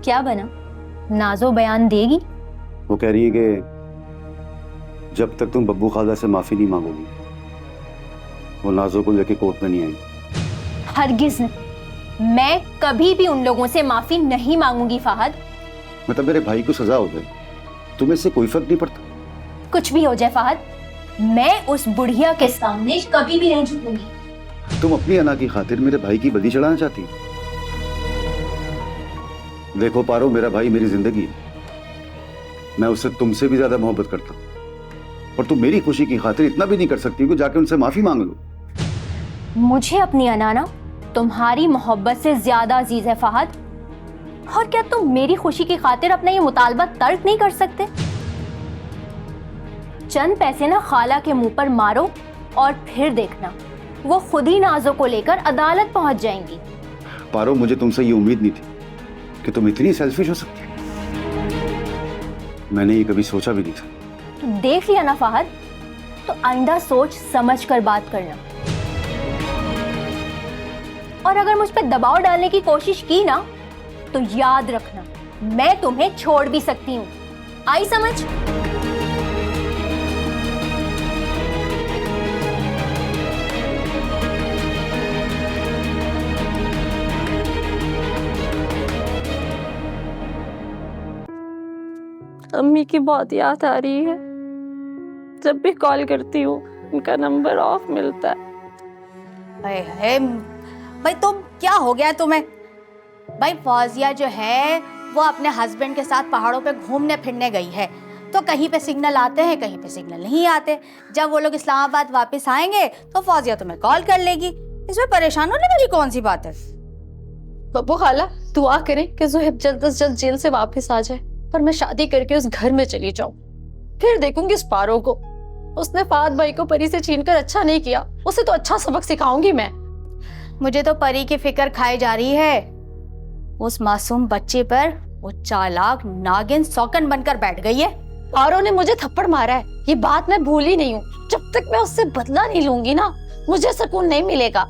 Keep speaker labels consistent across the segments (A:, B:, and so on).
A: क्या बना? नाजो बयान देगी?
B: वो कह रही है कि जब तक तुम बब्बू खाला से माफी नहीं मांगोगी वो नाजो को लेके कोर्ट में नहीं आएगी।
A: हरगिज नहीं। मैं कभी भी उन लोगों से माफी नहीं मांगूंगी फहद।
B: मतलब मेरे भाई को सजा हो जाए तुम्हें इससे कोई फर्क नहीं पड़ता?
A: कुछ भी हो जाए फहद, मैं उस बुढ़िया के सामने कभी भी नहीं झुकूंगी।
B: तुम अपनी अना की खातिर मेरे भाई की बदी चढ़ाना चाहती हो? देखो पारो, मेरा भाई मेरी जिंदगी है। मैं उससे तुमसे भी ज्यादा मोहब्बत करता हूं और तुम मेरी खुशी की खातिर इतना भी नहीं कर सकती कि जाके उनसे माफी मांग लो।
A: मुझे अपनी अनाना तुम्हारी मोहब्बत से ज्यादा अजीज है फहद। और क्या तुम मेरी खुशी की खातिर अपना ये मुतालबा तर्क नहीं कर सकते? चंद पैसे ना खाला के मुंह पर मारो और फिर देखना वो खुद ही नाजो को लेकर अदालत पहुंच जाएंगी।
B: पारो, मुझे तुमसे ये उम्मीद नहीं थी कि तुम इतनी सेल्फिश हो सकती हो। मैंने ये कभी सोचा भी नहीं था।
A: तो देख लिया ना फहद, तो आइंदा सोच समझ कर बात करना। और अगर मुझ पर दबाव डालने की कोशिश की ना तो याद रखना मैं तुम्हें छोड़ भी सकती हूँ। आई समझ?
C: अम्मी की बहुत याद आ रही है। जब भी कॉल करती हूँ उनका नंबर ऑफ मिलता है।
D: है भाई, तुम क्या हो गया तुम्हें? भाई फौजिया जो है वो अपने हस्बैंड के साथ पहाड़ों पे घूमने फिरने गई है, तो कहीं पे सिग्नल आते हैं, कहीं पे सिग्नल नहीं आते। जब वो लोग इस्लामाबाद वापस आएंगे तो फौजिया तुम्हें कॉल कर लेगी। इसमें परेशान होने वाली कौन सी बात है?
C: बब्बू खाला दुआ करें कि ज़ुहैब जल्द से जल्द जेल से वापस आ जाए, पर मैं शादी करके उस घर में चली जाऊं। फिर देखूंगी इस पारो को। उसने फाद भाई को परी से छीनकर अच्छा नहीं किया, उसे तो अच्छा सबक सिखाऊंगी मैं।
D: मुझे तो परी की फिक्र खाई जा रही है। उस मासूम बच्चे पर वो चालाक नागिन सौकन बनकर बैठ गई है।
C: पारो ने मुझे थप्पड़ मारा है, ये बात मैं भूली नहीं हूँ। जब तक मैं उससे बदला नहीं लूंगी ना मुझे सुकून नहीं मिलेगा।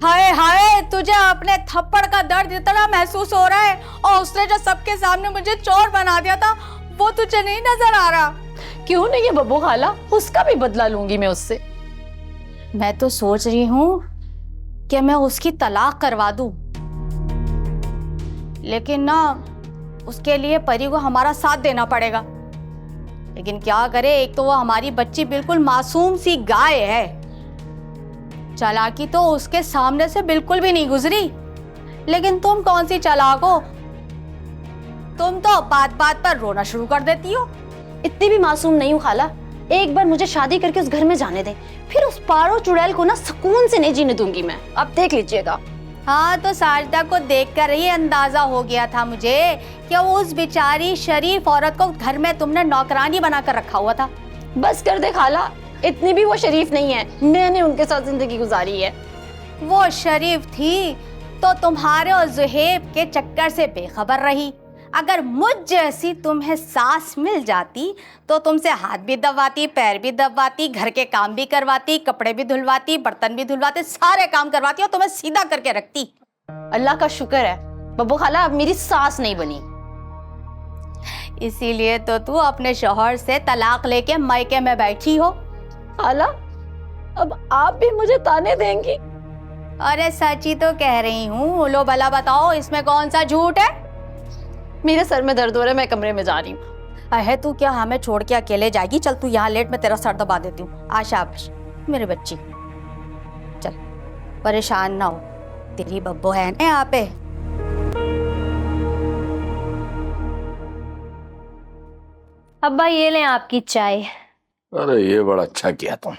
D: हाय हाय, तुझे अपने थप्पड़ का दर्द इतना महसूस हो रहा है और उसने जो सबके सामने मुझे चोर बना दिया था वो तुझे नहीं नजर आ रहा?
C: क्यों नहीं है बब्बू खाला, उसका भी बदला लूंगी मैं उससे।
D: मैं तो सोच रही हूँ कि मैं उसकी तलाक करवा दूं, लेकिन ना उसके लिए परी को हमारा साथ देना पड़ेगा। लेकिन क्या करे, एक तो वो हमारी बच्ची बिल्कुल मासूम सी गाय है। चालाकी तो उसके सामने से बिल्कुल भी नहीं गुजरी। लेकिन तुम कौन सी चालाक हो? तुम तो बात बात पर रोना शुरू कर देती हो।
C: इतनी भी मासूम नहीं हूँ खाला। एक बार मुझे शादी करके उस घर में जाने दें, फिर उस पारो चुड़ैल को ना सुकून से नहीं जीने दूंगी मैं। अब देख लीजिएगा।
D: हाँ, तो साजदा को देखकर ही अंदाजा हो गया था मुझे कि वो उस बेचारी शरीफ औरत को घर में तुमने नौकरानी बनाकर रखा हुआ था।
C: बस कर दे खाला, इतनी भी वो शरीफ नहीं है। मैंने उनके साथ जिंदगी गुजारी है।
D: वो शरीफ थी तो तुम्हारे और ज़ुहैब के चक्कर से बेखबर रही। अगर मुझ जैसी तुम्हें सास मिल जाती तो तुमसे हाथ भी दबाती, पैर भी दबाती, घर के काम भी करवाती, कपड़े भी धुलवाती, बर्तन भी धुलवाती, सारे काम करवाती और तुम्हें सीधा करके रखती।
C: अल्लाह का शुक्र है बब्बू खाला अब मेरी सास नहीं बनी।
D: इसीलिए तो तू अपने शौहर से तलाक लेके मायके में बैठी हो।
C: खाला अब आप भी मुझे ताने देंगी?
D: अरे सच ही तो कह रही हूँ। लो भला बताओ, इसमें कौन सा झूठ है?
C: मेरे सर में दर्द हो रहा है, मैं कमरे में जा रही हूँ।
D: अहे तू क्या हमें छोड़ के अकेले जाएगी? चल तू यहाँ लेट, मैं तेरा सर दबा देती हूँ। आशा मेरे बच्ची, चल परेशान ना हो, तेरी बब्बू है ना यहाँ पे।
A: अब्बा ये लें आपकी चाय।
E: अरे ये बड़ा अच्छा किया तुम।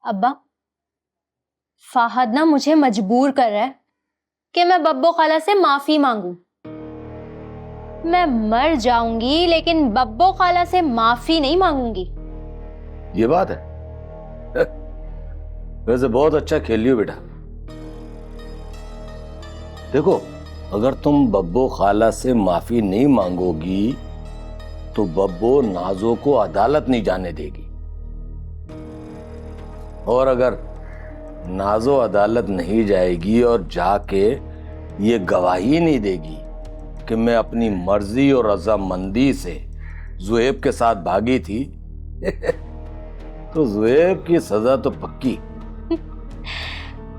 A: अब्बा फाहद ना मुझे मजबूर कर रहा है कि मैं बब्बो खाला से माफी मांगू। मैं मर जाऊंगी लेकिन बब्बो खाला से माफी नहीं मांगूंगी।
E: ये बात है। वैसे बहुत अच्छा खेल लियो बेटा। देखो, अगर तुम बब्बो खाला से माफी नहीं मांगोगी तो बब्बो नाजो को अदालत नहीं जाने देगी, और अगर नाजो अदालत नहीं जाएगी और जाके ये गवाही नहीं देगी कि मैं अपनी मर्जी और रजामंदी से जुएब के साथ भागी थी तो जुएब की सजा तो पक्की।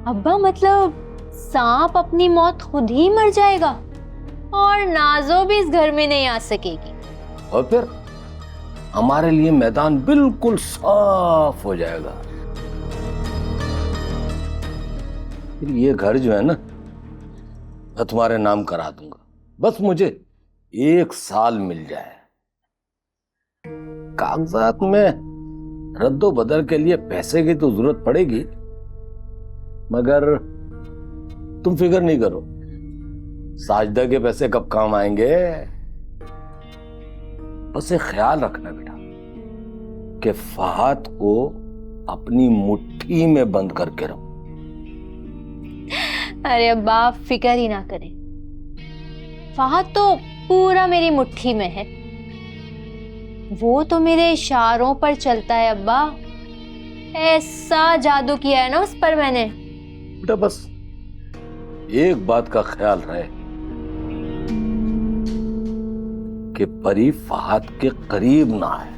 A: अब्बा मतलब सांप अपनी मौत खुद ही मर जाएगा और नाजो भी इस घर में नहीं आ सकेगी।
E: और फिर हमारे लिए मैदान बिल्कुल साफ हो जाएगा। फिर ये घर जो है ना, मैं तुम्हारे नाम करा दूंगा, बस मुझे 1 साल मिल जाए। कागजात में रद्दो बदल के लिए पैसे की तो जरूरत पड़ेगी, मगर तुम फिक्र नहीं करो, साजदा के पैसे कब काम आएंगे। बस एक ख्याल रखना बेटा कि फहद को अपनी मुट्ठी में बंद करके रहो।
A: अरे अब्बा आप फिक्र ही ना करें, फहद तो पूरा मेरी मुट्ठी में है। वो तो मेरे इशारों पर चलता है अब्बा, ऐसा जादू किया है ना उस पर मैंने।
E: बेटा बस एक बात का ख्याल रहे कि परी फहद के करीब ना आए,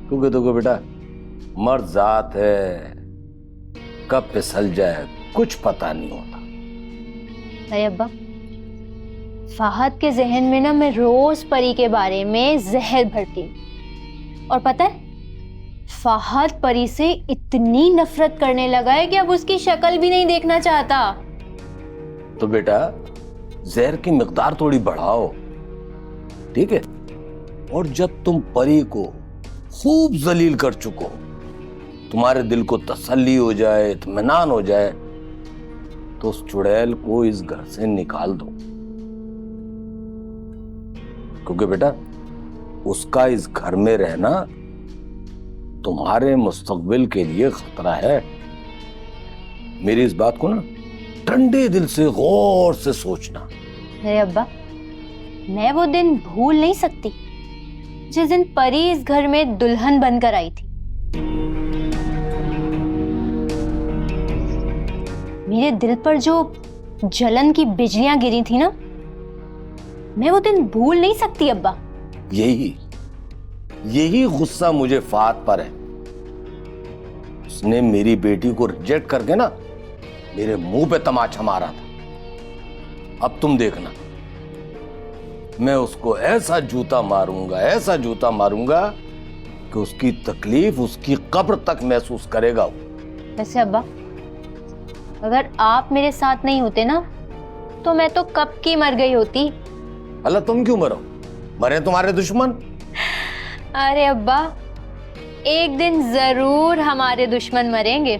E: क्योंकि देखो बेटा मर्द जात है, कब फिसल जाए कुछ पता नहीं होता।
A: अरे अब्बा फहद के जहन में ना मैं रोज परी के बारे में जहर भरती हूँ, और पता है फहद परी से इतनी नफरत करने लगा है कि अब उसकी शक्ल भी नहीं देखना चाहता।
E: तो बेटा जहर की मिकदार थोड़ी बढ़ाओ, ठीक है? और जब तुम परी को खूब जलील कर चुको, तुम्हारे दिल को तसल्ली हो जाए, इत्मीनान हो जाए, तो उस चुड़ैल को इस घर से निकाल दो, क्योंकि बेटा उसका इस घर में रहना तुम्हारे मुस्तकबिल के लिए खतरा है। मेरी इस बात को ना ठंडे दिल से गौर से सोचना।
A: अरे अब्बा मैं वो दिन भूल नहीं सकती जिस दिन परी इस घर में दुल्हन बनकर आई थी। मेरे दिल पर जो जलन की बिजलियां गिरी थी ना, मैं वो दिन भूल नहीं सकती अब्बा।
E: यही गुस्सा मुझे फहद पर है। उसने मेरी बेटी को रिजेक्ट करके ना मेरे मुंह पे तमाचा मारा था। अब तुम देखना, मैं उसको ऐसा जूता मारूंगा कि उसकी तकलीफ उसकी कब्र तक महसूस करेगा।
A: वैसे अब्बा अगर आप मेरे साथ नहीं होते ना, तो मैं तो कब की मर गई होती।
E: अल्लाह तुम क्यों मरो? मरे तुम्हारे दुश्मन।
A: अरे अब्बा एक दिन जरूर हमारे दुश्मन मरेंगे।